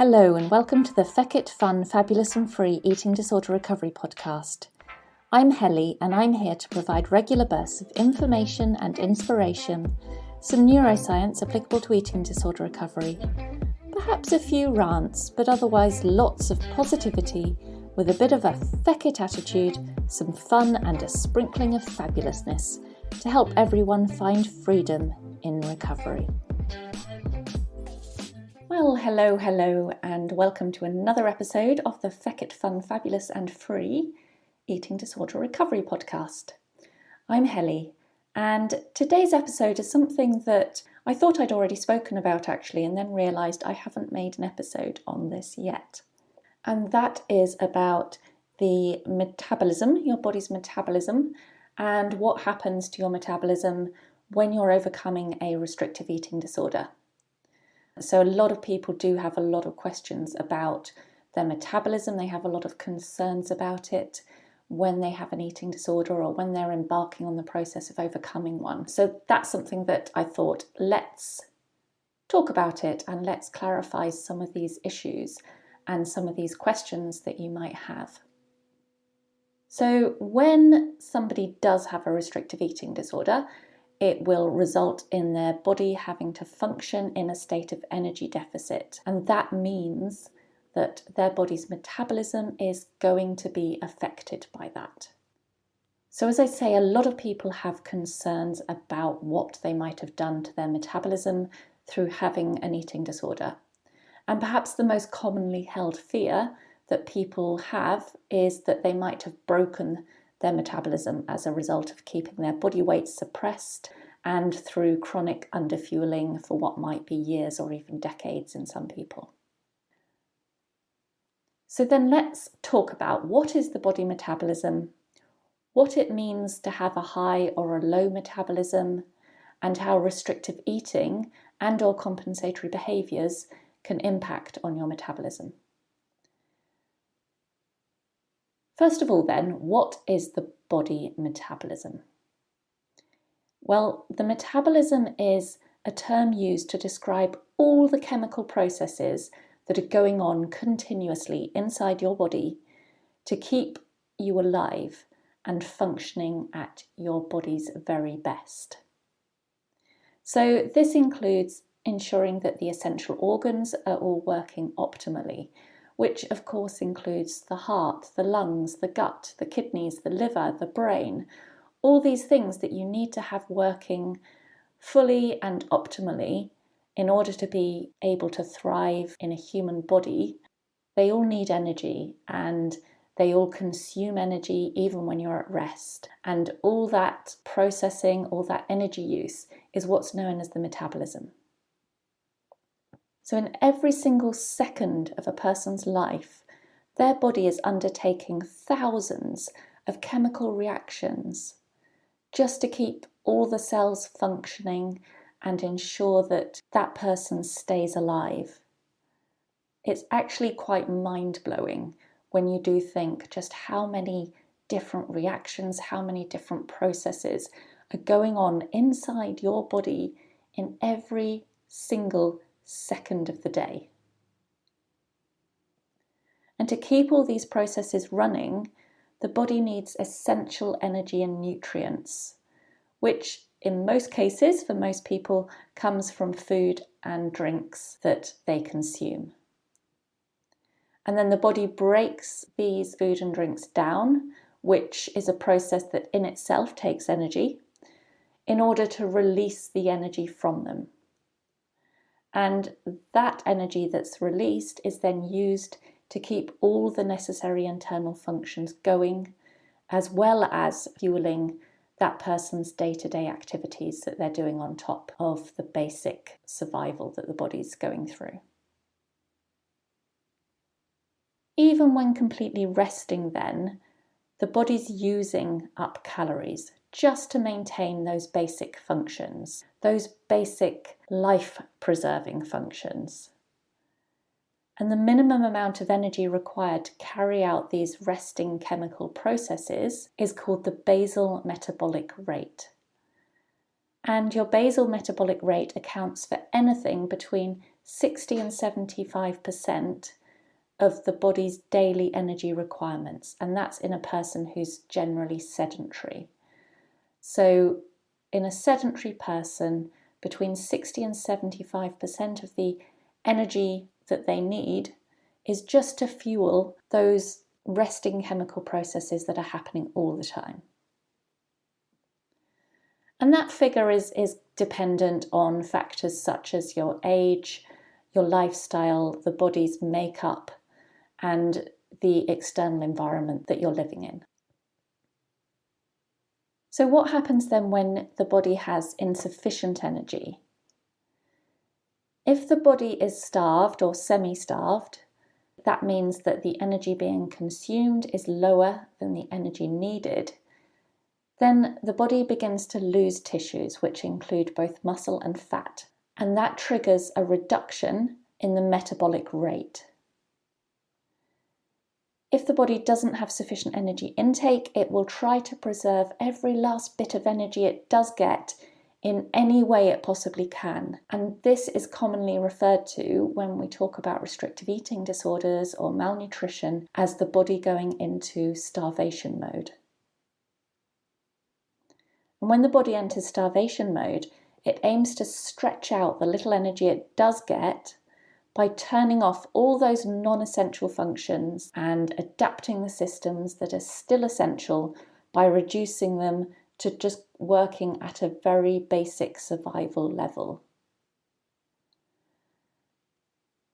Hello and welcome to the Feck It Fun, Fabulous and Free Eating Disorder Recovery podcast. I'm Helly and I'm here to provide regular bursts of information and inspiration, some neuroscience applicable to eating disorder recovery, perhaps a few rants, but otherwise lots of positivity with a bit of a feck it attitude, some fun and a sprinkling of fabulousness to help everyone find freedom in recovery. Well, hello, and welcome to another episode of the Feck It Fun, Fabulous and Free Eating Disorder Recovery podcast. I'm Helly, and today's episode is something that I thought I'd already spoken about actually, and then realised I haven't made an episode on this yet. And that is about the metabolism, your body's metabolism, and what happens to your metabolism when you're overcoming a restrictive eating disorder. So a lot of people do have a lot of questions about their metabolism. They have a lot of concerns about it when they have an eating disorder or when they're embarking on the process of overcoming one. So that's something that I thought, let's talk about it and let's clarify some of these issues and some of these questions that you might have. So when somebody does have a restrictive eating disorder, it will result in their body having to function in a state of energy deficit. And that means that their body's metabolism is going to be affected by that. So as I say, a lot of people have concerns about what they might have done to their metabolism through having an eating disorder. And perhaps the most commonly held fear that people have is that they might have broken their metabolism as a result of keeping their body weight suppressed and through chronic underfueling for what might be years or even decades in some people. So then let's talk about what is the body metabolism, what it means to have a high or a low metabolism, and how restrictive eating and or compensatory behaviours can impact on your metabolism. First of all then, what is the body metabolism? Well, the metabolism is a term used to describe all the chemical processes that are going on continuously inside your body to keep you alive and functioning at your body's very best. So this includes ensuring that the essential organs are all working optimally, which of course includes the heart, the lungs, the gut, the kidneys, the liver, the brain, all these things that you need to have working fully and optimally in order to be able to thrive in a human body. They all need energy and they all consume energy even when you're at rest. And all that processing, all that energy use is what's known as the metabolism. So in every single second of a person's life, their body is undertaking thousands of chemical reactions just to keep all the cells functioning and ensure that that person stays alive. It's actually quite mind-blowing when you do think just how many different reactions, how many different processes are going on inside your body in every single second of the day. And to keep all these processes running, the body needs essential energy and nutrients, which in most cases, for most people, comes from food and drinks that they consume. And then the body breaks these food and drinks down, which is a process that in itself takes energy, in order to release the energy from them. And that energy that's released is then used to keep all the necessary internal functions going, as well as fueling that person's day-to-day activities that they're doing on top of the basic survival that the body's going through. Even when completely resting then, the body's using up calories just to maintain those basic functions, those basic life-preserving functions. And the minimum amount of energy required to carry out these resting chemical processes is called the basal metabolic rate. And your basal metabolic rate accounts for anything between 60 and 75% of the body's daily energy requirements, and that's in a person who's generally sedentary. So in a sedentary person, between 60 and 75% of the energy that they need is just to fuel those resting chemical processes that are happening all the time. And that figure is dependent on factors such as your age, your lifestyle, the body's makeup, and the external environment that you're living in. So what happens then when the body has insufficient energy? If the body is starved or semi-starved, that means that the energy being consumed is lower than the energy needed. Then the body begins to lose tissues, which include both muscle and fat, and that triggers a reduction in the metabolic rate. If the body doesn't have sufficient energy intake, it will try to preserve every last bit of energy it does get in any way it possibly can. And this is commonly referred to when we talk about restrictive eating disorders or malnutrition as the body going into starvation mode. And when the body enters starvation mode, it aims to stretch out the little energy it does get by turning off all those non-essential functions and adapting the systems that are still essential by reducing them to just working at a very basic survival level.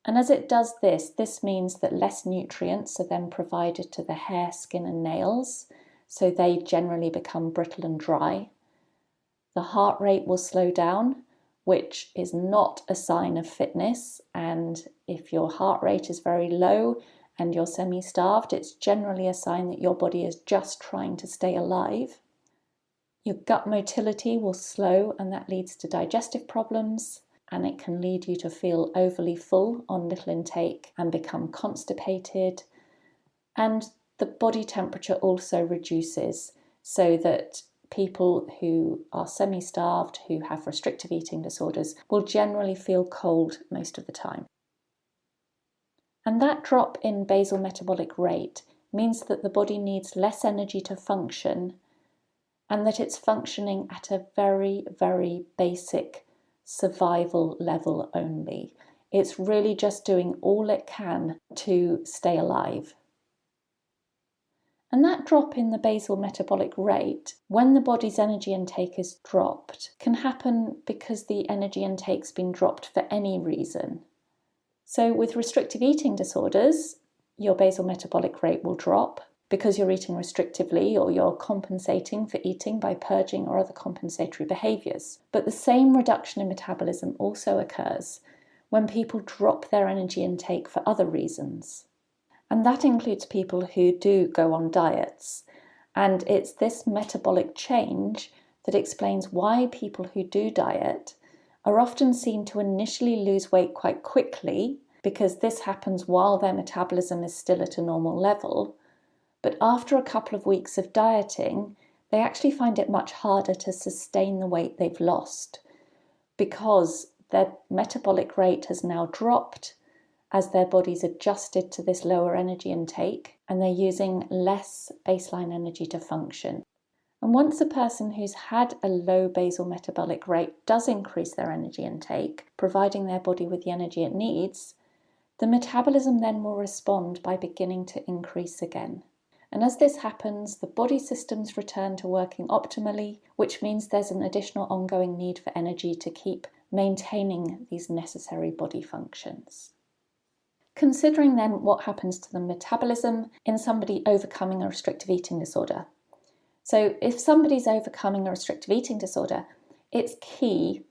And as it does this means that less nutrients are then provided to the hair, skin and nails, so they generally become brittle and dry. The heart rate will slow down, which is not a sign of fitness, and if your heart rate is very low and you're semi-starved, it's generally a sign that your body is just trying to stay alive. Your gut motility will slow, and that leads to digestive problems, and it can lead you to feel overly full on little intake and become constipated. And the body temperature also reduces, so that people who are semi-starved, who have restrictive eating disorders, will generally feel cold most of the time. And that drop in basal metabolic rate means that the body needs less energy to function, and that it's functioning at a very, very basic survival level only. It's really just doing all it can to stay alive. And that drop in the basal metabolic rate, when the body's energy intake is dropped, can happen because the energy intake's been dropped for any reason. So with restrictive eating disorders, your basal metabolic rate will drop because you're eating restrictively or you're compensating for eating by purging or other compensatory behaviours. But the same reduction in metabolism also occurs when people drop their energy intake for other reasons. And that includes people who do go on diets. And it's this metabolic change that explains why people who do diet are often seen to initially lose weight quite quickly, because this happens while their metabolism is still at a normal level. But after a couple of weeks of dieting, they actually find it much harder to sustain the weight they've lost, because their metabolic rate has now dropped as their body's adjusted to this lower energy intake, and they're using less baseline energy to function. And once a person who's had a low basal metabolic rate does increase their energy intake, providing their body with the energy it needs, the metabolism then will respond by beginning to increase again. And as this happens, the body systems return to working optimally, which means there's an additional ongoing need for energy to keep maintaining these necessary body functions. Considering then what happens to the metabolism in somebody overcoming a restrictive eating disorder. So if somebody's overcoming a restrictive eating disorder, it's key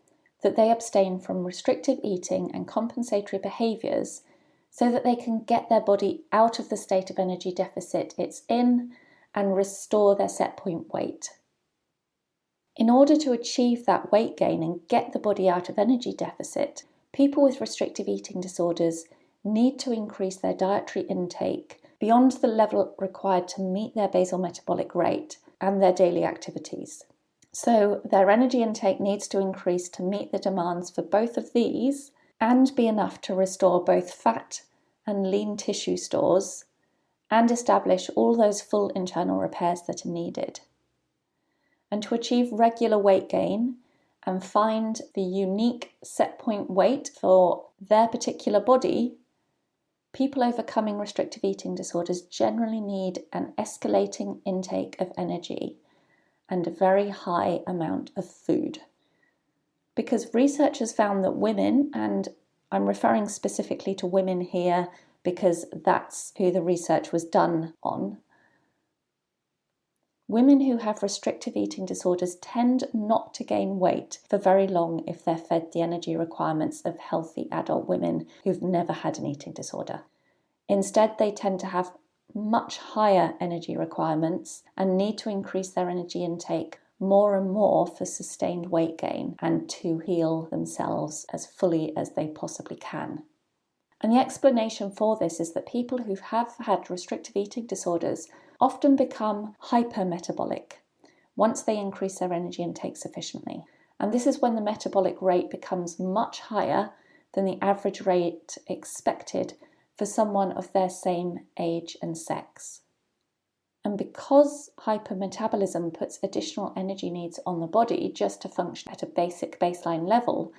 that they abstain from restrictive eating and compensatory behaviours so that they can get their body out of the state of energy deficit it's in and restore their set point weight. In order to achieve that weight gain and get the body out of energy deficit, people with restrictive eating disorders need to increase their dietary intake beyond the level required to meet their basal metabolic rate and their daily activities. So their energy intake needs to increase to meet the demands for both of these and be enough to restore both fat and lean tissue stores and establish all those full internal repairs that are needed. And to achieve regular weight gain and find the unique set point weight for their particular body, people overcoming restrictive eating disorders generally need an escalating intake of energy and a very high amount of food. Because research has found that women, and I'm referring specifically to women here because that's who the research was done on, women who have restrictive eating disorders tend not to gain weight for very long if they're fed the energy requirements of healthy adult women who've never had an eating disorder. Instead, they tend to have much higher energy requirements and need to increase their energy intake more and more for sustained weight gain and to heal themselves as fully as they possibly can. And the explanation for this is that people who have had restrictive eating disorders often become hypermetabolic once they increase their energy intake sufficiently. And this is when the metabolic rate becomes much higher than the average rate expected for someone of their same age and sex. And because hypermetabolism puts additional energy needs on the body just to function at a basic baseline level,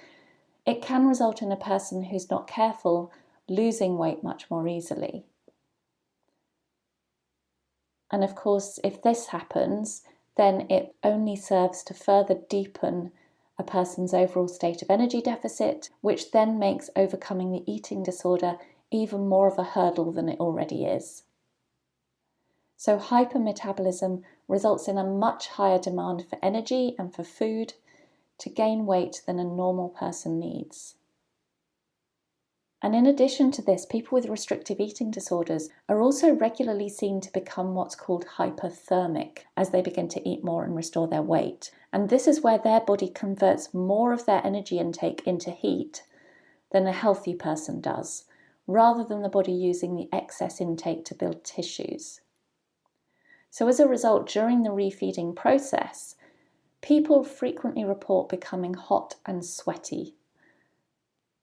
it can result in a person who's not careful losing weight much more easily. And of course, if this happens, then it only serves to further deepen a person's overall state of energy deficit, which then makes overcoming the eating disorder even more of a hurdle than it already is. So hypermetabolism results in a much higher demand for energy and for food to gain weight than a normal person needs. And in addition to this, people with restrictive eating disorders are also regularly seen to become what's called hyperthermic as they begin to eat more and restore their weight. And this is where their body converts more of their energy intake into heat than a healthy person does, rather than the body using the excess intake to build tissues. So as a result, during the refeeding process, people frequently report becoming hot and sweaty.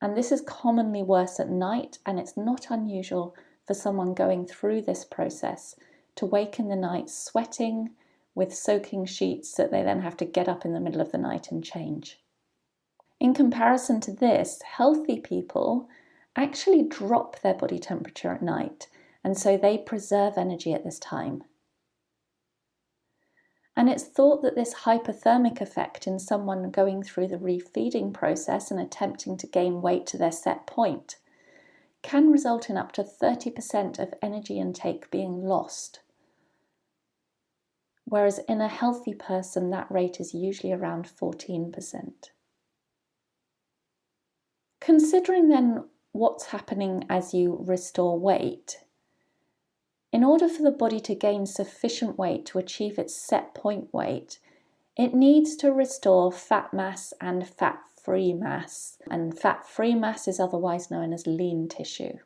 And this is commonly worse at night, and it's not unusual for someone going through this process to wake in the night sweating with soaking sheets that they then have to get up in the middle of the night and change. In comparison to this, healthy people actually drop their body temperature at night, and so they preserve energy at this time. And it's thought that this hypothermic effect in someone going through the refeeding process and attempting to gain weight to their set point can result in up to 30% of energy intake being lost. Whereas in a healthy person, that rate is usually around 14%. Considering then what's happening as you restore weight, in order for the body to gain sufficient weight to achieve its set point weight, it needs to restore fat mass and fat-free mass, and fat-free mass is otherwise known as lean tissue.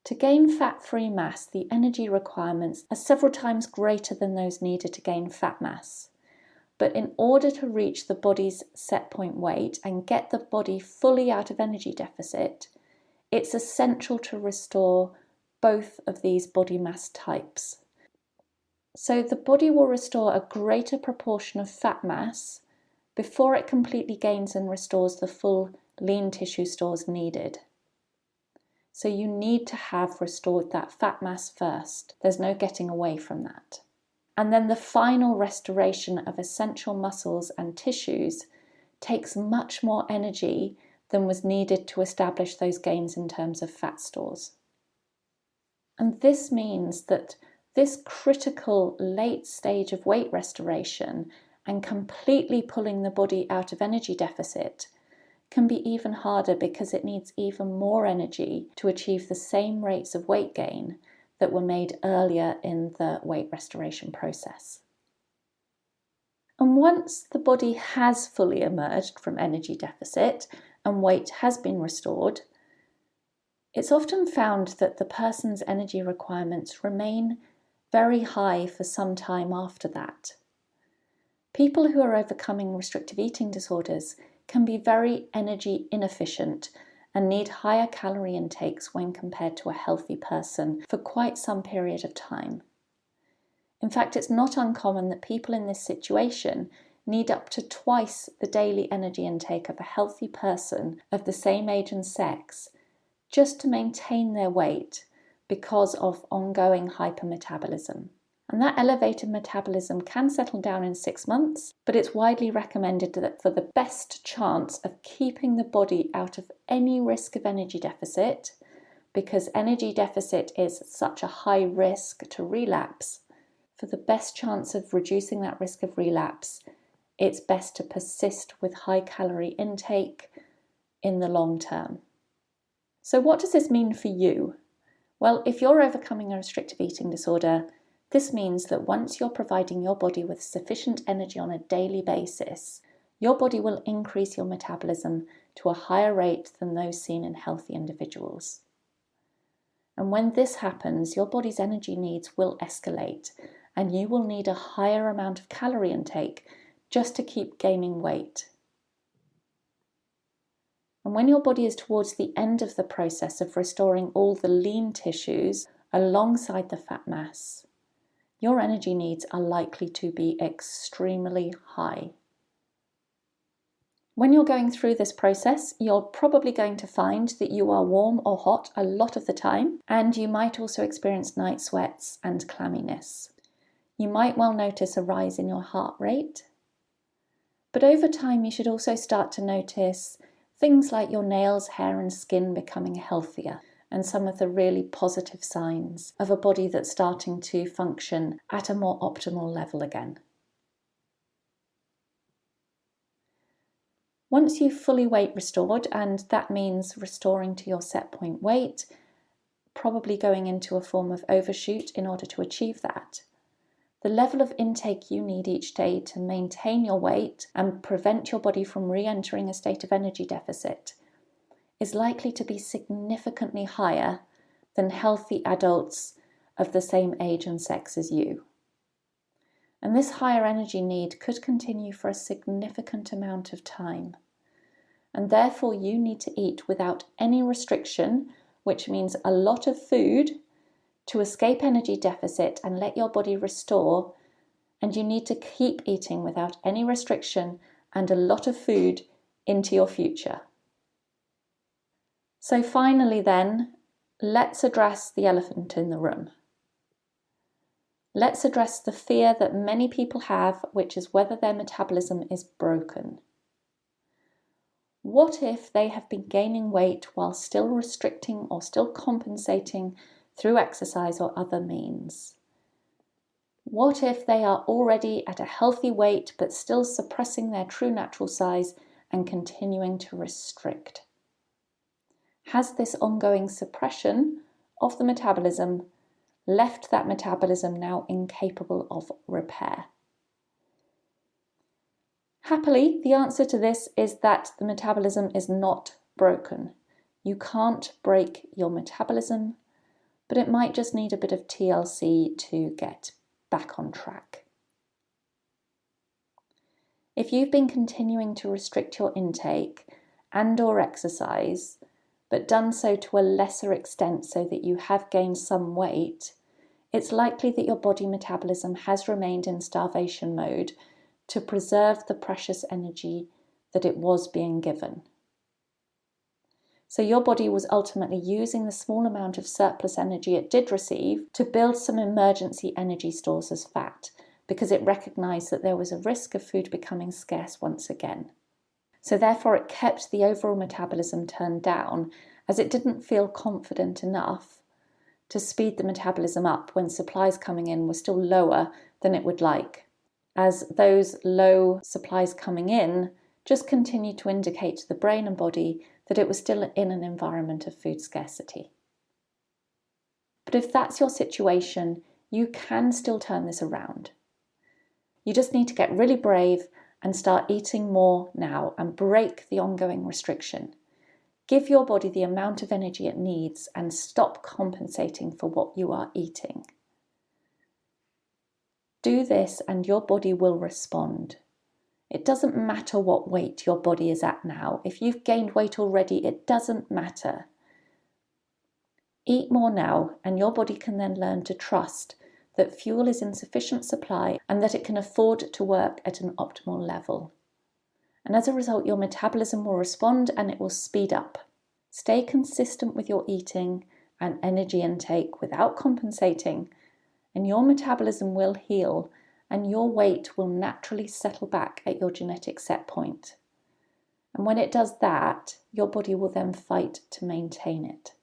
To gain fat-free mass, the energy requirements are several times greater than those needed to gain fat mass. But in order to reach the body's set point weight and get the body fully out of energy deficit, it's essential to restore both of these body mass types. So the body will restore a greater proportion of fat mass before it completely gains and restores the full lean tissue stores needed. So you need to have restored that fat mass first. There's no getting away from that. And then the final restoration of essential muscles and tissues takes much more energy than was needed to establish those gains in terms of fat stores. And this means that this critical late stage of weight restoration and completely pulling the body out of energy deficit can be even harder because it needs even more energy to achieve the same rates of weight gain that were made earlier in the weight restoration process. And once the body has fully emerged from energy deficit and weight has been restored, it's often found that the person's energy requirements remain very high for some time after that. People who are overcoming restrictive eating disorders can be very energy inefficient and need higher calorie intakes when compared to a healthy person for quite some period of time. In fact, it's not uncommon that people in this situation need up to twice the daily energy intake of a healthy person of the same age and sex just to maintain their weight because of ongoing hypermetabolism. And that elevated metabolism can settle down in 6 months, but it's widely recommended that for the best chance of keeping the body out of any risk of energy deficit, because energy deficit is such a high risk to relapse, for the best chance of reducing that risk of relapse, it's best to persist with high calorie intake in the long term. So what does this mean for you? Well, if you're overcoming a restrictive eating disorder, this means that once you're providing your body with sufficient energy on a daily basis, your body will increase your metabolism to a higher rate than those seen in healthy individuals. And when this happens, your body's energy needs will escalate, and you will need a higher amount of calorie intake just to keep gaining weight. And when your body is towards the end of the process of restoring all the lean tissues alongside the fat mass, your energy needs are likely to be extremely high. When you're going through this process, you're probably going to find that you are warm or hot a lot of the time, and you might also experience night sweats and clamminess. You might well notice a rise in your heart rate, but over time you should also start to notice things like your nails, hair and skin becoming healthier, and some of the really positive signs of a body that's starting to function at a more optimal level again. Once you've fully weight restored, and that means restoring to your set point weight, probably going into a form of overshoot in order to achieve that, the level of intake you need each day to maintain your weight and prevent your body from re-entering a state of energy deficit is likely to be significantly higher than healthy adults of the same age and sex as you. And this higher energy need could continue for a significant amount of time. And therefore you need to eat without any restriction, which means a lot of food to escape energy deficit and let your body restore. And you need to keep eating without any restriction and a lot of food into your future. So finally then, let's address the elephant in the room. Let's address the fear that many people have, which is whether their metabolism is broken. What if they have been gaining weight while still restricting or still compensating through exercise or other means? What if they are already at a healthy weight but still suppressing their true natural size and continuing to restrict? Has this ongoing suppression of the metabolism left that metabolism now incapable of repair? Happily, the answer to this is that the metabolism is not broken. You can't break your metabolism, but it might just need a bit of TLC to get back on track. If you've been continuing to restrict your intake and/or exercise, but done so to a lesser extent so that you have gained some weight, it's likely that your body metabolism has remained in starvation mode to preserve the precious energy that it was being given. So your body was ultimately using the small amount of surplus energy it did receive to build some emergency energy stores as fat, because it recognized that there was a risk of food becoming scarce once again. So therefore it kept the overall metabolism turned down, as it didn't feel confident enough to speed the metabolism up when supplies coming in were still lower than it would like, as those low supplies coming in just continued to indicate to the brain and body that it was still in an environment of food scarcity. But if that's your situation, you can still turn this around. You just need to get really brave and start eating more now and break the ongoing restriction. Give your body the amount of energy it needs and stop compensating for what you are eating. Do this and your body will respond. It doesn't matter what weight your body is at now. If you've gained weight already, it doesn't matter. Eat more now, and your body can then learn to trust that fuel is in sufficient supply and that it can afford to work at an optimal level. And as a result, your metabolism will respond and it will speed up. Stay consistent with your eating and energy intake without compensating, and your metabolism will heal and your weight will naturally settle back at your genetic set point. And when it does that, your body will then fight to maintain it.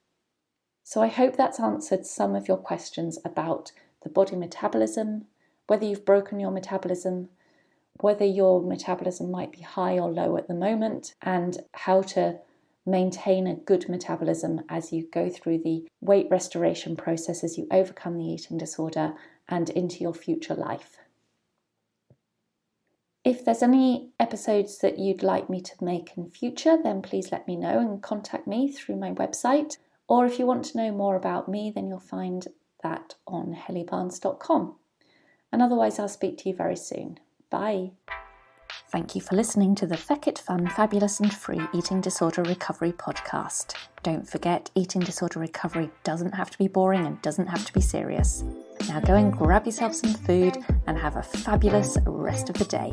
So I hope that's answered some of your questions about the body metabolism, whether you've broken your metabolism, whether your metabolism might be high or low at the moment, and how to maintain a good metabolism as you go through the weight restoration process, as you overcome the eating disorder and into your future life. If there's any episodes that you'd like me to make in future, then please let me know and contact me through my website. Or if you want to know more about me, then you'll find that on hellybarnes.com. And otherwise, I'll speak to you very soon. Bye. Thank you for listening to the Feck It Fun, Fabulous and Free Eating Disorder Recovery podcast. Don't forget, eating disorder recovery doesn't have to be boring and doesn't have to be serious. Now go and grab yourself some food and have a fabulous rest of the day.